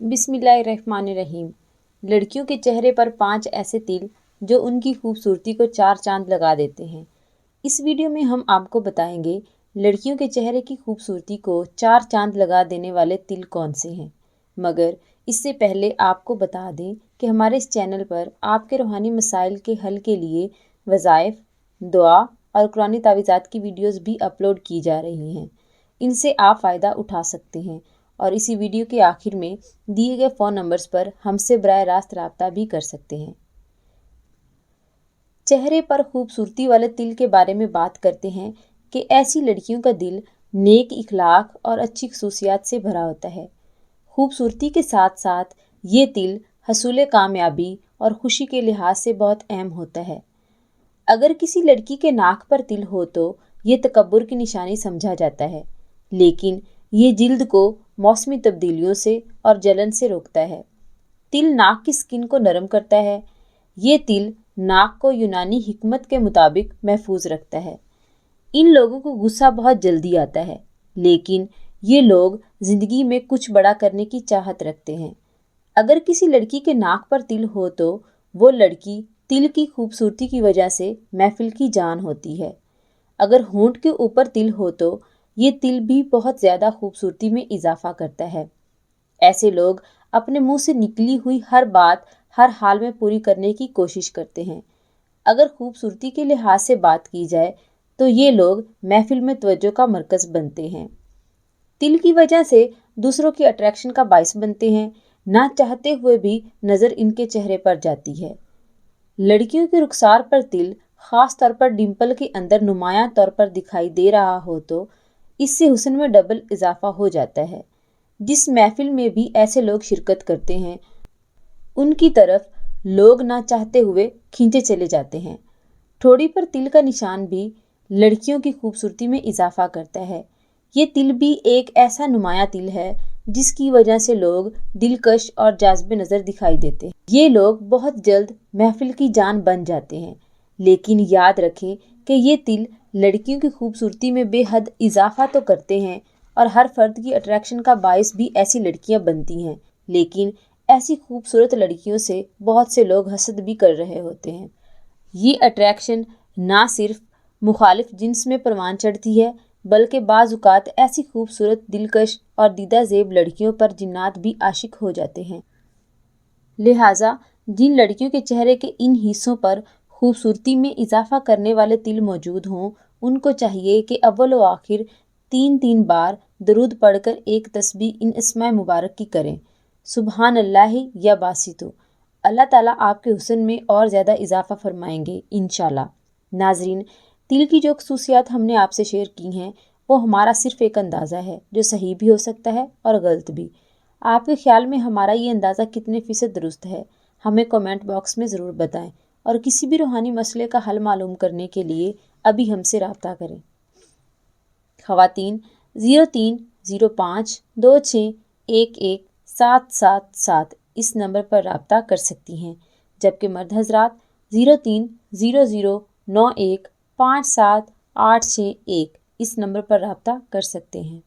बिस्मिल्लाहिर्रहमानिर्रहीम। लड़कियों के चेहरे पर 5 ऐसे तिल जो उनकी खूबसूरती को 4 चांद लगा देते हैं। इस वीडियो में हम आपको बताएंगे लड़कियों के चेहरे की खूबसूरती को 4 चांद लगा देने वाले तिल कौन से हैं। मगर इससे पहले आपको बता दें कि हमारे इस चैनल पर आपके रूहानी मसाइल के हल के लिए वज़ाइफ, दुआ और कुरानी तावीज़ात की वीडियोस भी अपलोड की जा रही हैं। इनसे आप फ़ायदा उठा सकते हैं और इसी वीडियो के आखिर में दिए गए फ़ोन नंबर्स पर हमसे बराह रास्त रब्ता भी कर सकते हैं। चेहरे पर खूबसूरती वाले तिल के बारे में बात करते हैं कि ऐसी लड़कियों का दिल नेक इखलाक और अच्छी खसूसियात से भरा होता है। खूबसूरती के साथ साथ ये तिल हसूल कामयाबी और खुशी के लिहाज से बहुत अहम होता है। अगर किसी लड़की के नाक पर तिल हो तो ये तकब्बुर की निशानी समझा जाता है, लेकिन ये जिल्द को मौसमी तब्दीलियों से और जलन से रोकता है। तिल नाक की स्किन को नरम करता है। ये तिल नाक को यूनानी हिकमत के मुताबिक महफूज रखता है। इन लोगों को गुस्सा बहुत जल्दी आता है, लेकिन ये लोग ज़िंदगी में कुछ बड़ा करने की चाहत रखते हैं। अगर किसी लड़की के नाक पर तिल हो तो वो लड़की तिल की खूबसूरती की वजह से महफिल की जान होती है। अगर होंठ के ऊपर तिल हो तो ये तिल भी बहुत ज़्यादा खूबसूरती में इजाफा करता है। ऐसे लोग अपने मुंह से निकली हुई हर बात हर हाल में पूरी करने की कोशिश करते हैं। अगर खूबसूरती के लिहाज से बात की जाए तो ये लोग महफिल में तवज्जो का मरकज़ बनते हैं। तिल की वजह से दूसरों की अट्रैक्शन का बाइस बनते हैं। ना चाहते हुए भी नज़र इनके चेहरे पर जाती है। लड़कियों के रुखसार पर तिल, ख़ास तौर पर डिम्पल के अंदर नुमायां तौर पर दिखाई दे रहा हो तो इससे हुस्न में डबल इजाफा हो जाता है। जिस महफिल में भी ऐसे लोग शिरकत करते हैं उनकी तरफ लोग ना चाहते हुए खींचे चले जाते हैं। ठोड़ी पर तिल का निशान भी लड़कियों की खूबसूरती में इजाफा करता है। ये तिल भी एक ऐसा नुमायां तिल है जिसकी वजह से लोग दिलकश और जाज़िब नज़र दिखाई देते हैं। ये लोग बहुत जल्द महफिल की जान बन जाते हैं, लेकिन याद रखें कि ये तिल लड़कियों की खूबसूरती में बेहद इजाफा तो करते हैं और हर फर्द की अट्रैक्शन का बाइस भी ऐसी लड़कियां बनती हैं, लेकिन ऐसी खूबसूरत लड़कियों से बहुत से लोग हसद भी कर रहे होते हैं। ये अट्रैक्शन ना सिर्फ मुखालिफ जिन्स में परवान चढ़ती है, बल्कि बाज़-औक़ात ऐसी खूबसूरत, दिलकश और दीदा ज़ेब लड़कियों पर जिन्नात भी आशिक हो जाते हैं। लिहाजा जिन लड़कियों के चेहरे के इन हिस्सों पर खूबसूरती में इजाफा करने वाले तिल मौजूद हों, उनको चाहिए कि अव्वल व आखिर 3-3 बार दरूद पढ़कर एक तस्बीह इन अस्माए मुबारक की करें। सुबहान अल्लाहि या बासितो। अल्लाह ताला आपके हुस्न में और ज़्यादा इजाफा फरमाएंगे इंशाल्लाह। नाजरीन, तिल की जो खसूसियात हमने आपसे शेयर की हैं वो हमारा सिर्फ एक अंदाज़ा है जो सही भी हो सकता है और गलत भी। आपके ख्याल में हमारा ये अंदाज़ा कितने फ़ीसद दुरुस्त है, हमें कमेंट बॉक्स में ज़रूर बताएं और किसी भी रूहानी मसले का हल मालूम करने के लिए अभी हमसे रब्ता करें। ख़वातीन 030526117777 इस नंबर पर रब्ता कर सकती हैं, जबकि मर्द हज़रात 0300915786 इस नंबर पर रब्ता कर सकते हैं।